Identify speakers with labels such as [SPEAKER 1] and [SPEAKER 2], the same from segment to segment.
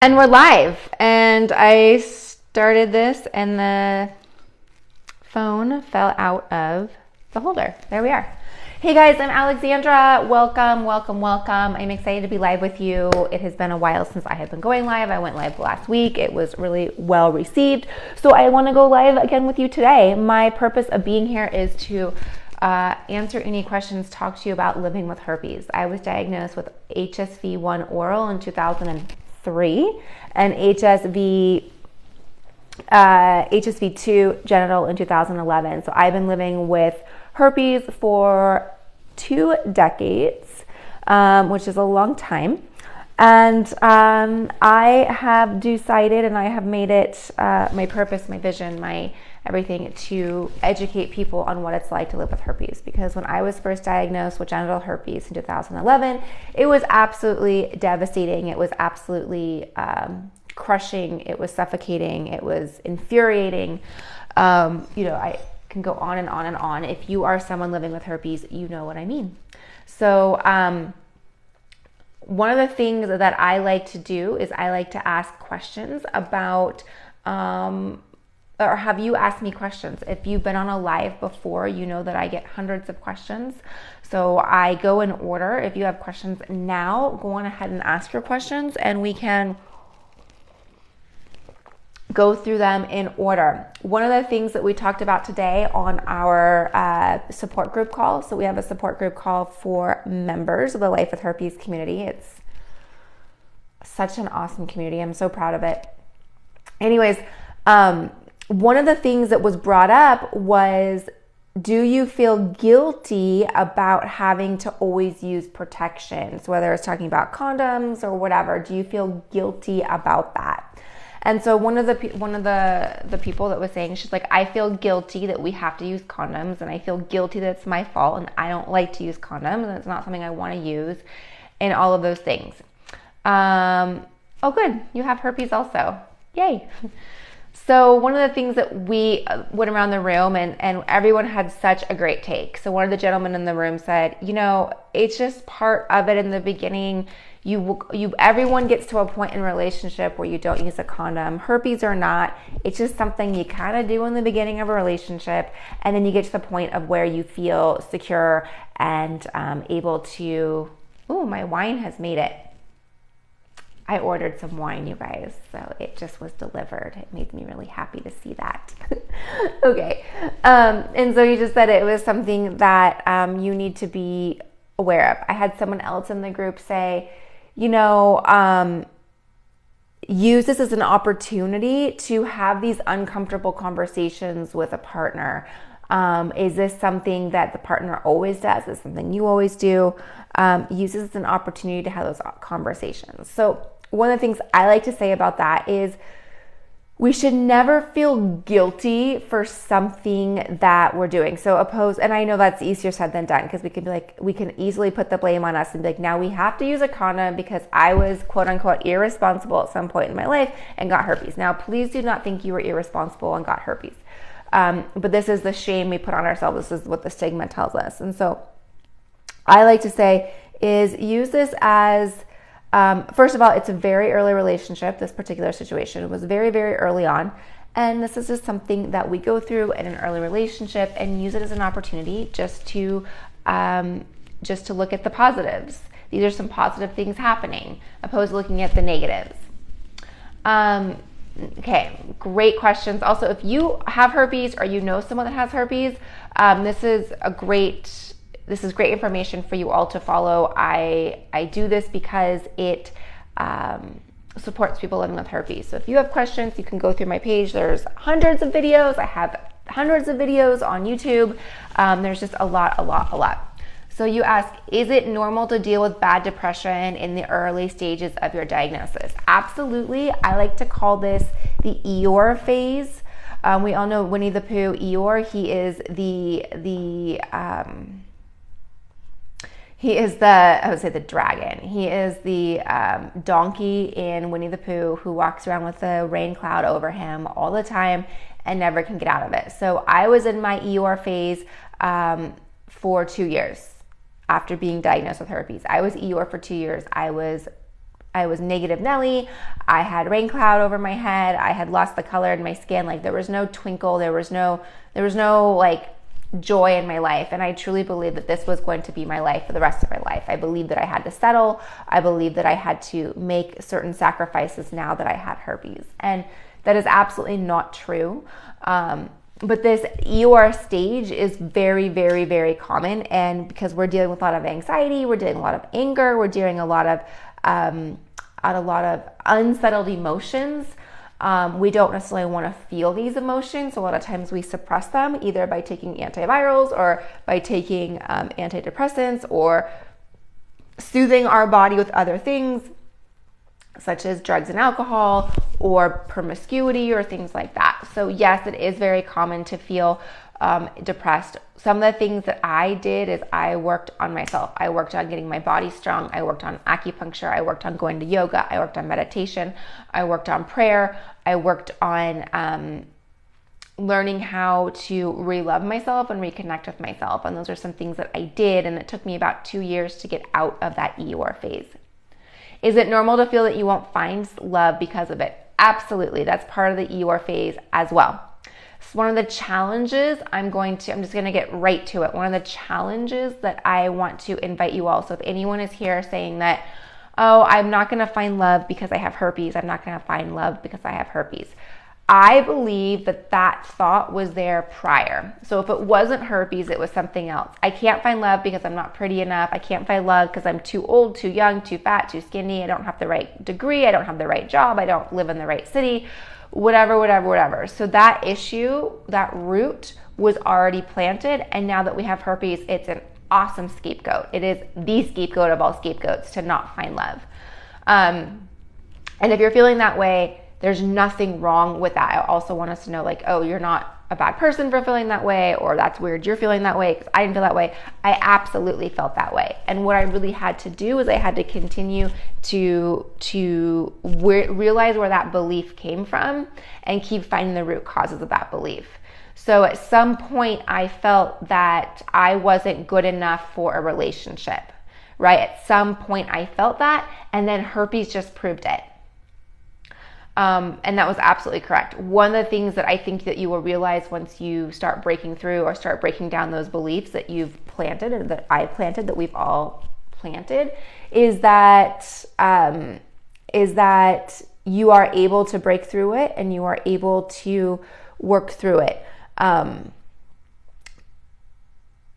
[SPEAKER 1] And we're live. And I started this and the phone fell out of the holder. There we are. Hey guys, I'm Alexandra. Welcome, welcome, welcome. I'm excited to be live with you. It has been a while since I have been going live. I went live last week. It was really well received. So I want to go live again with you today. My purpose of being here is to answer any questions, talk to you about living with herpes. I was diagnosed with HSV1 oral in 2003 and HSV2 genital in 2011. So I've been living with herpes for 2 decades, which is a long time. And I have decided, and I have made it my purpose, my vision, my everything, to educate people on what it's like to live with herpes. Because when I was first diagnosed with genital herpes in 2011, it was absolutely devastating. It was absolutely crushing. It was suffocating. It was infuriating. I can go on and on and on. If you are someone living with herpes, you know what I mean. So one of the things that I like to do is I like to ask questions about or have you asked me questions. If you've been on a live before, you know that I get hundreds of questions. So I go in order. If you have questions now, go on ahead and ask your questions and we can go through them in order. One of the things that we talked about today on our support group call, so we have a support group call for members of the Life with Herpes community. It's such an awesome community. I'm so proud of it. Anyways, one of the things that was brought up was, do you feel guilty about having to always use protection? So whether it's talking about condoms or whatever, do you feel guilty about that? And so one of the people that was saying, she's like, I feel guilty that we have to use condoms, and I feel guilty that it's my fault, and I don't like to use condoms, and it's not something I want to use, and all of those things. Oh, good, you have herpes also. Yay. So one of the things that we went around the room and everyone had such a great take. So one of the gentlemen in the room said, it's just part of it in the beginning. Everyone gets to a point in a relationship where you don't use a condom, herpes or not. It's just something you kind of do in the beginning of a relationship. And then you get to the point of where you feel secure and able to, my wine has made it. I ordered some wine, you guys, so it just was delivered. It made me really happy to see that. Okay. And so you just said it was something that you need to be aware of. I had someone else in the group say, use this as an opportunity to have these uncomfortable conversations with a partner. Is this something that the partner always does? Is this something you always do? Use this as an opportunity to have those conversations. So one of the things I like to say about that is we should never feel guilty for something that we're doing. So and I know that's easier said than done, because we can easily put the blame on us and be like, now we have to use a condom because I was quote unquote irresponsible at some point in my life and got herpes. Now, please do not think you were irresponsible and got herpes. But this is the shame we put on ourselves. This is what the stigma tells us. And so I like to say is use this as, first of all, it's a very early relationship. This particular situation was very, very early on. And this is just something that we go through in an early relationship, and use it as an opportunity just to look at the positives. These are some positive things happening, opposed to looking at the negatives. Okay, great questions. Also, if you have herpes or you know someone that has herpes, this is great information for you all to follow. I do this because it supports people living with herpes. So if you have questions, you can go through my page. There's hundreds of videos. I have hundreds of videos on YouTube. There's just a lot. So you ask, is it normal to deal with bad depression in the early stages of your diagnosis? Absolutely. I like to call this the Eeyore phase. We all know Winnie the Pooh, Eeyore. He is the dragon. He is the donkey in Winnie the Pooh who walks around with a rain cloud over him all the time and never can get out of it. So I was in my Eeyore phase for 2 years after being diagnosed with herpes. I was Eeyore for 2 years. I was was negative Nelly. I had rain cloud over my head. I had lost the color in my skin. Like there was no twinkle. There was no like joy in my life. And I truly believed that this was going to be my life for the rest of my life. I believed that I had to settle. I believed that I had to make certain sacrifices now that I had herpes. And that is absolutely not true. But this EOR stage is very, very, very common. And because we're dealing with a lot of anxiety, we're dealing with a lot of anger, we're dealing a lot of unsettled emotions. We don't necessarily want to feel these emotions. A lot of times we suppress them either by taking antivirals or by taking antidepressants or soothing our body with other things such as drugs and alcohol or promiscuity or things like that. So yes, it is very common to feel depressed. Some of the things that I did is I worked on myself. I worked on getting my body strong. I worked on acupuncture. I worked on going to yoga. I worked on meditation. I worked on prayer. I worked on learning how to re-love myself and reconnect with myself. And those are some things that I did. And it took me about 2 years to get out of that EOR phase. Is it normal to feel that you won't find love because of it? Absolutely. That's part of the EOR phase as well. So one of the challenges I'm just going to get right to it. One of the challenges that I want to invite you all. So if anyone is here saying that, oh, I'm not going to find love because I have herpes. I'm not going to find love because I have herpes. I believe that thought was there prior. So if it wasn't herpes, it was something else. I can't find love because I'm not pretty enough. I can't find love because I'm too old, too young, too fat, too skinny. I don't have the right degree. I don't have the right job. I don't live in the right city. Whatever. So that issue, that root was already planted. And now that we have herpes, it's an awesome scapegoat. It is the scapegoat of all scapegoats to not find love. And if you're feeling that way, there's nothing wrong with that. I also want us to know, like, oh, you're not a bad person for feeling that way, or that's weird you're feeling that way, because I didn't feel that way. I absolutely felt that way. And what I really had to do is I had to continue to realize where that belief came from and keep finding the root causes of that belief. So at some point I felt that I wasn't good enough for a relationship, right? At some point I felt that, and then herpes just proved it. And that was absolutely correct. One of the things that I think that you will realize once you start breaking through or start breaking down those beliefs that you've planted and that I planted, that we've all planted, is that you are able to break through it and you are able to work through it. One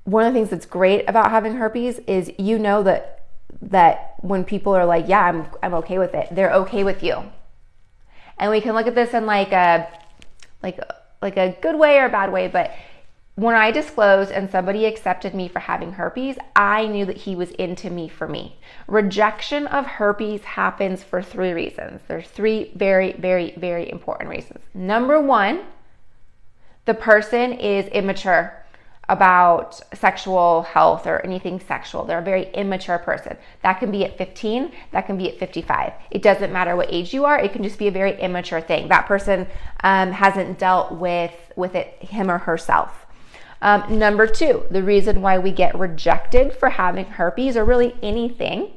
[SPEAKER 1] of the things that's great about having herpes is you know that when people are like, yeah, I'm okay with it, they're okay with you. And we can look at this in like a good way or a bad way, but when I disclosed and somebody accepted me for having herpes, I knew that he was into me for me. Rejection of herpes happens for 3 reasons. There's 3 very, very, very important reasons. Number 1, the person is immature about sexual health or anything sexual. They're a very immature person. That can be at 15, that can be at 55. It doesn't matter what age you are, it can just be a very immature thing. That person hasn't dealt with it him or herself. Number 2, the reason why we get rejected for having herpes or really anything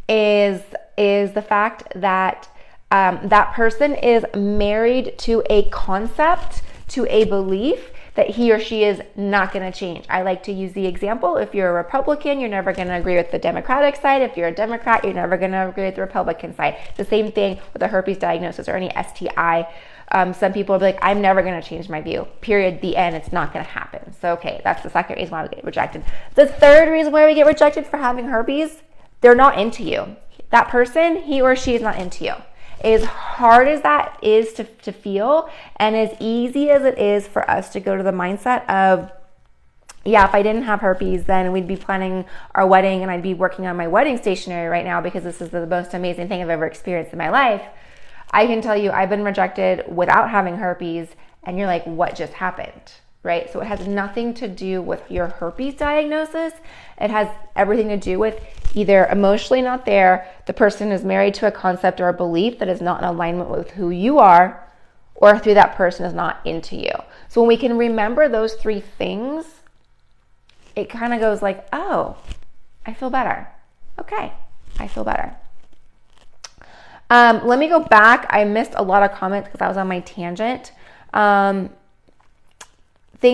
[SPEAKER 1] is the fact that that person is married to a concept, to a belief that he or she is not going to change. I like to use the example, if you're a Republican, you're never going to agree with the Democratic side. If you're a Democrat, you're never going to agree with the Republican side. The same thing with a herpes diagnosis or any STI. Some people will be like, I'm never going to change my view. Period. The end. It's not going to happen. So, okay, that's the second reason why we get rejected. The third reason why we get rejected for having herpes, they're not into you. That person, he or she is not into you. As hard as that is to feel, and as easy as it is for us to go to the mindset of, yeah, if I didn't have herpes, then we'd be planning our wedding and I'd be working on my wedding stationery right now because this is the most amazing thing I've ever experienced in my life. I can tell you I've been rejected without having herpes, and you're like, what just happened? Right? So it has nothing to do with your herpes diagnosis. It has everything to do with either emotionally not there, the person is married to a concept or a belief that is not in alignment with who you are, or through that person is not into you. So when we can remember those 3 things, it kind of goes like, oh, I feel better. Okay, I feel better. Let me go back. I missed a lot of comments because I was on my tangent. Thank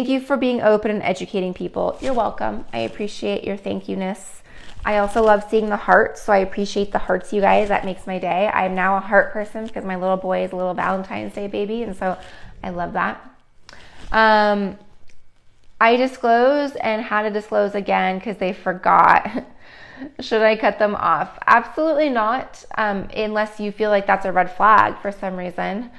[SPEAKER 1] you for being open and educating people. You're welcome. I appreciate your thank you-ness. I also love seeing the hearts, so I appreciate the hearts, you guys. That makes my day. I'm now a heart person because my little boy is a little Valentine's Day baby, and so I love that. I disclose and how to disclose again because they forgot. Should I cut them off? Absolutely not, unless you feel like that's a red flag for some reason.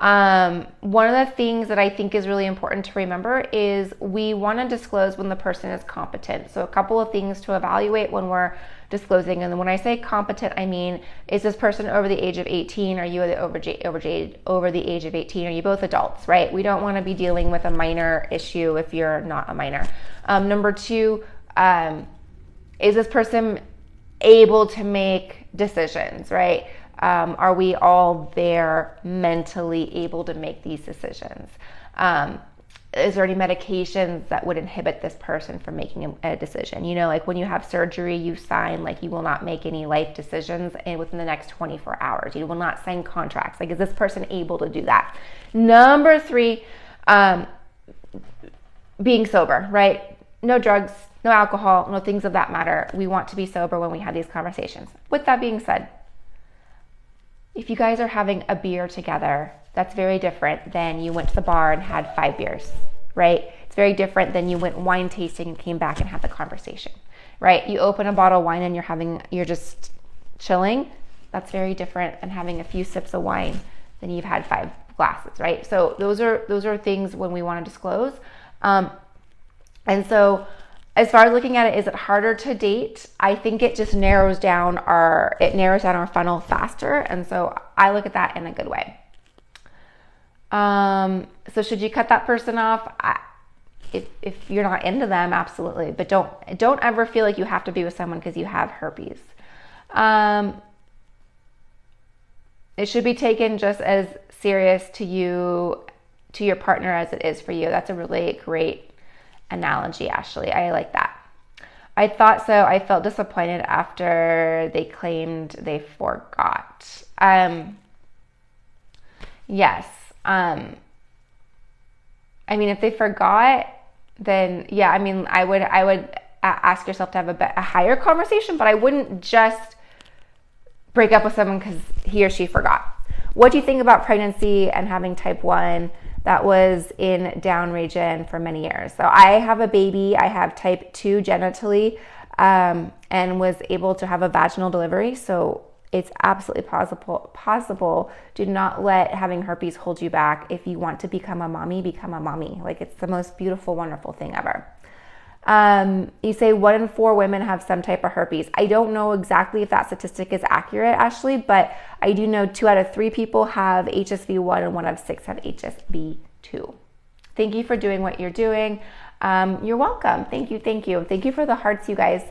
[SPEAKER 1] One of the things that I think is really important to remember is we want to disclose when the person is competent. So a couple of things to evaluate when we're disclosing. And when I say competent, I mean, is this person over the age of 18? Are you over the age of 18? Are you both adults, right? We don't want to be dealing with a minor issue if you're not a minor. Number two, is this person able to make decisions, right? Are we all there mentally able to make these decisions? Is there any medications that would inhibit this person from making a decision? You know, like when you have surgery, you sign like you will not make any life decisions within the next 24 hours. You will not sign contracts. Like, is this person able to do that? Number three, being sober, right? No drugs, no alcohol, no things of that matter. We want to be sober when we have these conversations. With that being said, if you guys are having a beer together, that's very different than you went to the bar and had 5 beers, right? It's very different than you went wine tasting and came back and had the conversation, right? You open a bottle of wine and you're just chilling. That's very different than having a few sips of wine than you've had 5 glasses, right? So those are things when we want to disclose. And so as far as looking at it, is it harder to date? I think it just narrows down our funnel faster. And so I look at that in a good way. So should you cut that person off? If you're not into them, absolutely. But don't ever feel like you have to be with someone because you have herpes. It should be taken just as serious to your partner as it is for you. That's a really great analogy, Ashley. I like that. I thought so. I felt disappointed after they claimed they forgot. Yes. I mean, if they forgot, then yeah, I mean, I would ask yourself to have a higher conversation, but I wouldn't just break up with someone because he or she forgot. What do you think about pregnancy and having type 1? That was in down region for many years. So I have a baby. I have type 2 genitally, and was able to have a vaginal delivery. So it's absolutely possible. Do not let having herpes hold you back. If you want to become a mommy, become a mommy. Like, it's the most beautiful, wonderful thing ever. You say 1 in 4 women have some type of herpes. I don't know exactly if that statistic is accurate, Ashley, but I do know 2 out of 3 people have HSV1 and 1 out of 6 have HSV2. Thank you for doing what you're doing. You're welcome. Thank you. Thank you for the hearts, you guys.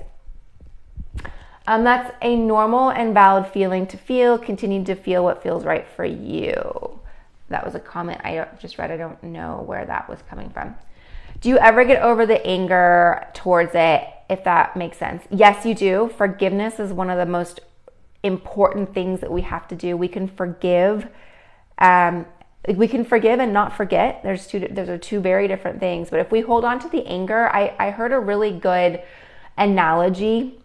[SPEAKER 1] That's a normal and valid feeling to feel. Continue to feel what feels right for you. That was a comment I just read. I don't know where that was coming from. Do you ever get over the anger towards it, if that makes sense? Yes, you do. Forgiveness is one of the most important things that we have to do. We can forgive. We can forgive and not forget. Those are 2 very different things. But if we hold on to the anger, I heard a really good analogy.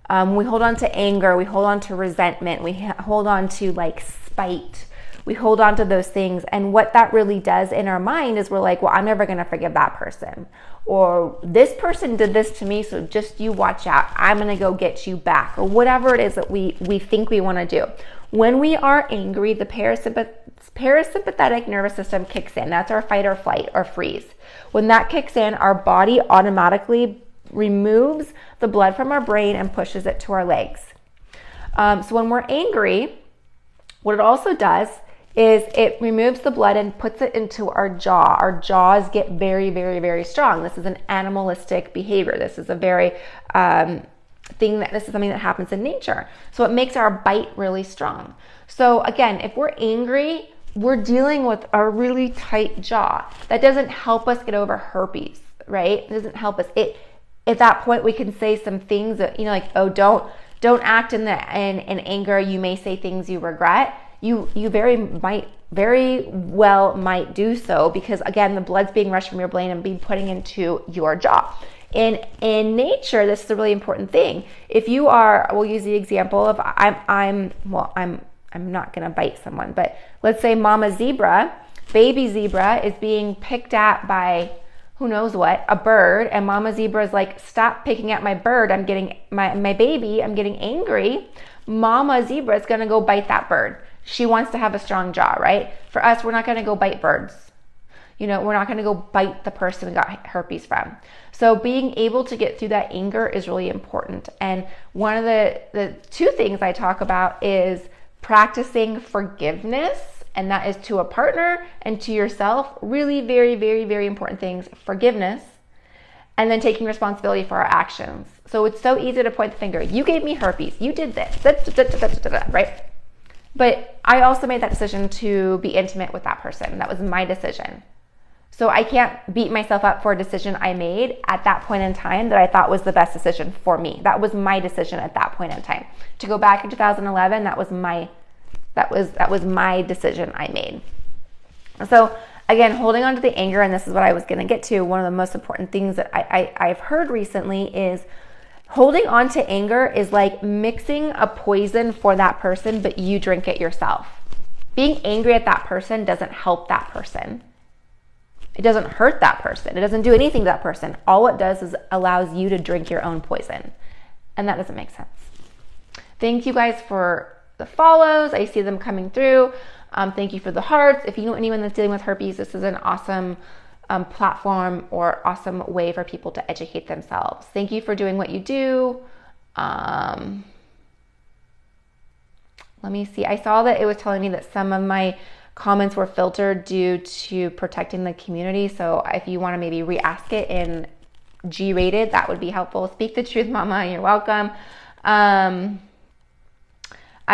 [SPEAKER 1] We hold on to anger. We hold on to resentment. We hold on to like spite. We hold on to those things, and what that really does in our mind is we're like, well, I'm never going to forgive that person, or this person did this to me, so just you watch out. I'm going to go get you back, or whatever it is that we think we want to do. When we are angry, the parasympathetic nervous system kicks in. That's our fight or flight or freeze. When that kicks in, our body automatically removes the blood from our brain and pushes it to our legs. So when we're angry, what it also does is it removes the blood and puts it into our jaw. Our jaws get very, very, very strong. This is an animalistic behavior. This is a very this is something that happens in nature. So it makes our bite really strong. So again, if we're angry, we're dealing with a really tight jaw. That doesn't help us get over herpes, right? It doesn't help us. At that point, we can say some things that, like, oh, don't Don't act in anger. You may say things you regret. You very well might do so, because again, the blood's being rushed from your brain and being putting into your jaw. In nature, this is a really important thing. If you are, we'll use the example of I'm not gonna bite someone, but let's say mama zebra, baby zebra is being picked at by who knows what, a bird, and mama zebra is like, stop picking at my bird, I'm getting my baby, I'm getting angry. Mama zebra is gonna go bite that bird. She wants to have a strong jaw, right? For us, we're not gonna go bite birds. We're not gonna go bite the person we got herpes from. So being able to get through that anger is really important. And one of the two things I talk about is practicing forgiveness, and that is to a partner and to yourself. Really very, very, very important things. Forgiveness, and then taking responsibility for our actions. So it's so easy to point the finger. You gave me herpes. You did this, right? But I also made that decision to be intimate with that person. That was my decision. So I can't beat myself up for a decision I made at that point in time that I thought was the best decision for me. That was my decision at that point in time. To go back in 2011, that was my decision I made. So again, holding on to the anger, and this is what I was going to get to, one of the most important things that I've heard recently is holding on to anger is like mixing a poison for that person, but you drink it yourself. Being angry at that person doesn't help that person. It doesn't hurt that person. It doesn't do anything to that person. All it does is allows you to drink your own poison. And that doesn't make sense. Thank you guys for the follows. I see them coming through. Thank you for the hearts. If you know anyone that's dealing with herpes, this is an awesome platform or awesome way for people to educate themselves. Thank you for doing what you do. Let me see. I saw that it was telling me that some of my comments were filtered due to protecting the community. So if you want to maybe re-ask it in G-rated, that would be helpful. Speak the truth, mama. You're welcome. I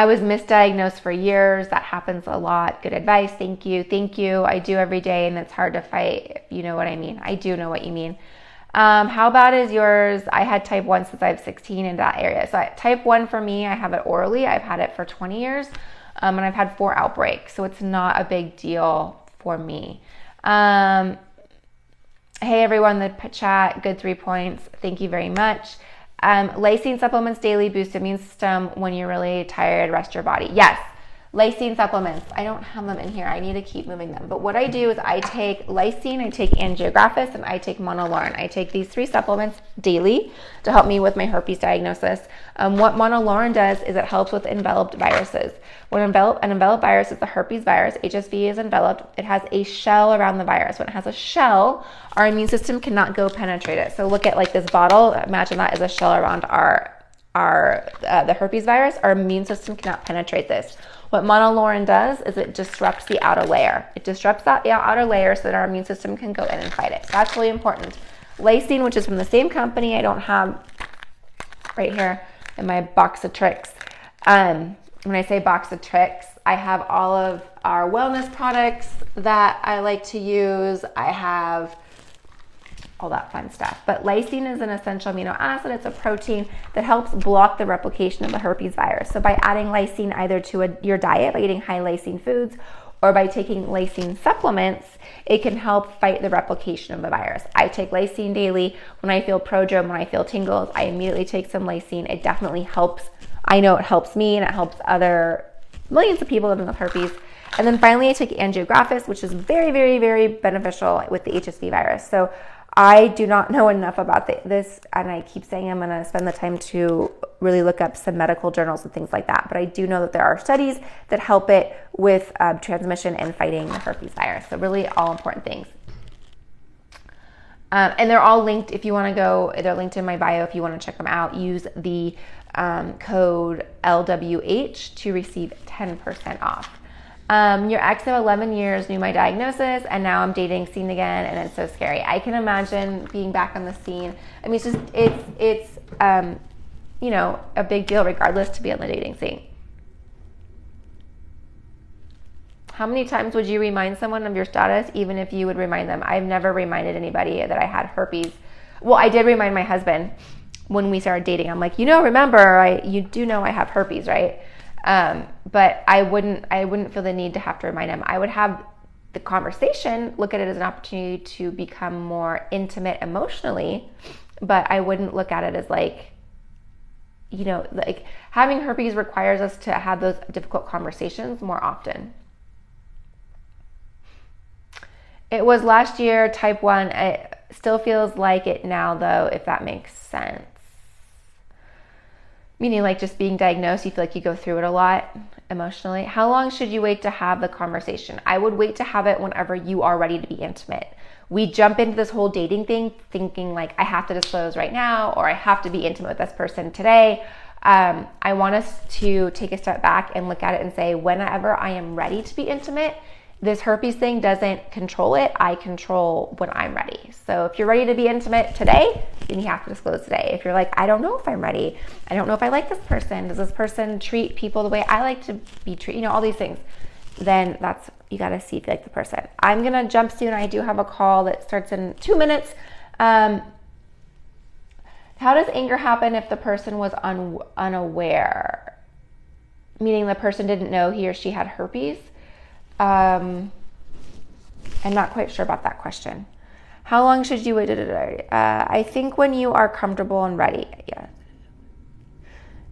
[SPEAKER 1] was misdiagnosed for years. That happens a lot. Good advice. Thank you. Thank you. I do every day, and it's hard to fight, if you know what I mean. I do know what you mean. How bad is yours? I had type 1 since I was 16 in that area. So type 1 for me, I have it orally. I've had it for 20 years. And I've had 4 outbreaks, so it's not a big deal for me. Hey everyone, the chat, good 3 points. Thank you very much. Lysine supplements daily boost immune system when you're really tired, rest your body. Yes, lysine supplements. I don't have them in here. I need to keep moving them. But what I do is I take lysine, I take Andrographis, and I take Monolaurin. I take these 3 supplements daily to help me with my herpes diagnosis. What Monolaurin does is it helps with enveloped viruses. When an enveloped virus is the herpes virus, HSV is enveloped. It has a shell around the virus. When it has a shell, our immune system cannot go penetrate it. So look at like this bottle. Imagine that is a shell around the herpes virus. Our immune system cannot penetrate this. What Monolaurin does is it disrupts the outer layer. It disrupts that outer layer so that our immune system can go in and fight it. That's really important. Lysine, which is from the same company, I don't have right here in my box of tricks. When I say box of tricks, I have all of our wellness products that I like to use. I have all that fun stuff. But lysine is an essential amino acid. It's a protein that helps block the replication of the herpes virus. So by adding lysine either to your diet, by eating high lysine foods, or by taking lysine supplements, it can help fight the replication of the virus. I take lysine daily. When I feel prodrome, when I feel tingles, I immediately take some lysine. It definitely helps. I know it helps me, and it helps other millions of people living with herpes. And then finally, I take Andrographis, which is very, very, very beneficial with the HSV virus. So I do not know enough about this, and I keep saying I'm going to spend the time to really look up some medical journals and things like that. But I do know that there are studies that help it with transmission and fighting the herpes virus. So really all important things. And they're all linked. If you want to go, they're linked in my bio. If you want to check them out, use the code LWH to receive 10% off. Your ex of 11 years knew my diagnosis, and now I'm dating scene again, and it's so scary. I can imagine being back on the scene. I mean, it's you know, a big deal regardless to be on the dating scene. How many times would you remind someone of your status, even if you would remind them? I've never reminded anybody that I had herpes. Well, I did remind my husband when we started dating. I'm like, remember, you do know I have herpes, right? But I wouldn't feel the need to have to remind him. I would have the conversation, look at it as an opportunity to become more intimate emotionally, but I wouldn't look at it as like, like having herpes requires us to have those difficult conversations more often. It was last year, type 1. It still feels like it now, though, if that makes sense. Meaning like just being diagnosed, you feel like you go through it a lot emotionally. How long should you wait to have the conversation? I would wait to have it whenever you are ready to be intimate. We jump into this whole dating thing thinking like I have to disclose right now, or I have to be intimate with this person today. I want us to take a step back and look at it and say, whenever I am ready to be intimate, this herpes thing doesn't control it. I control when I'm ready. So if you're ready to be intimate today, then you have to disclose today. If you're like, I don't know if I'm ready. I don't know if I like this person. Does this person treat people the way I like to be treated? All these things. Then you got to see if you like the person. I'm going to jump soon. I do have a call that starts in 2 minutes. How does anger happen if the person was unaware? Meaning the person didn't know he or she had herpes? I'm not quite sure about that question. How long should you wait? I think when you are comfortable and ready. Yeah.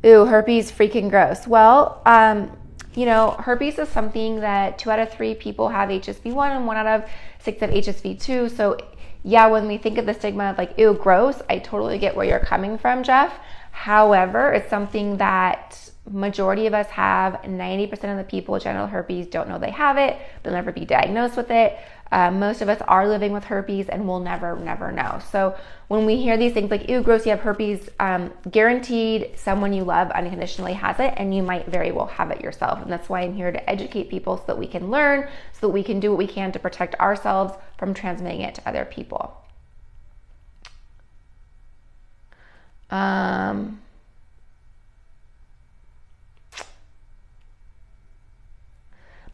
[SPEAKER 1] Ooh, herpes, freaking gross. Well, herpes is something that 2 out of 3 people have HSV1 and 1 out of 6 have HSV2. So yeah, when we think of the stigma of like, ew, gross, I totally get where you're coming from, Jeff. However, it's something that majority of us have. 90% of the people with genital herpes don't know they have it. They'll never be diagnosed with it. Most of us are living with herpes and we'll never know. So when we hear these things like, ew, gross, you have herpes, guaranteed someone you love unconditionally has it, and you might very well have it yourself. And that's why I'm here to educate people so that we can learn, so that we can do what we can to protect ourselves from transmitting it to other people.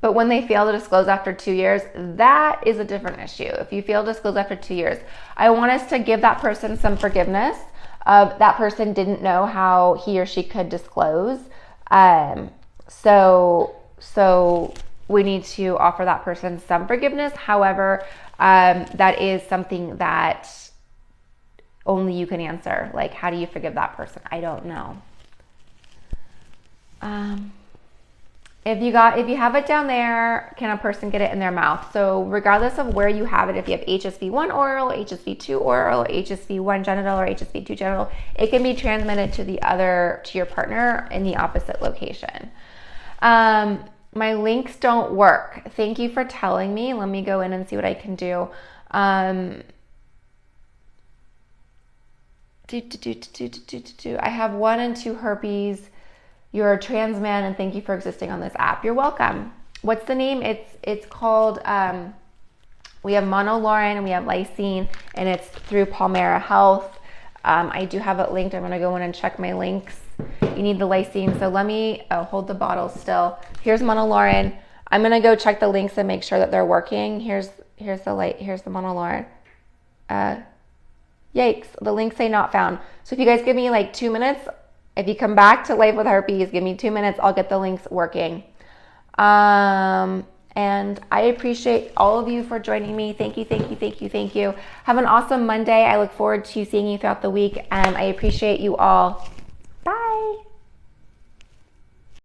[SPEAKER 1] But when they fail to disclose after 2 years, that is a different issue. If you fail to disclose after 2 years, I want us to give that person some forgiveness of that person didn't know how he or she could disclose. So we need to offer that person some forgiveness. However, that is something that only you can answer. Like, how do you forgive that person? I don't know. If you have it down there, can a person get it in their mouth? So regardless of where you have it, if you have HSV1 oral, HSV2 oral, HSV1 genital, or HSV2 genital, it can be transmitted to your partner in the opposite location. My links don't work. Thank you for telling me. Let me go in and see what I can do. I have 1 and 2 herpes. You're a trans man, and thank you for existing on this app. You're welcome. What's the name? It's called, we have Monolaurin and we have Lysine, and it's through Palmera Health. I do have it linked. I'm going to go in and check my links. You need the Lysine. So let me hold the bottle still. Here's Monolaurin. I'm going to go check the links and make sure that they're working. Here's the Monolaurin. Yikes. The links say not found. So if you guys give me like 2 minutes, if you come back to Life with Herpes, give me 2 minutes, I'll get the links working. And I appreciate all of you for joining me. Thank you. Have an awesome Monday. I look forward to seeing you throughout the week, and I appreciate you all.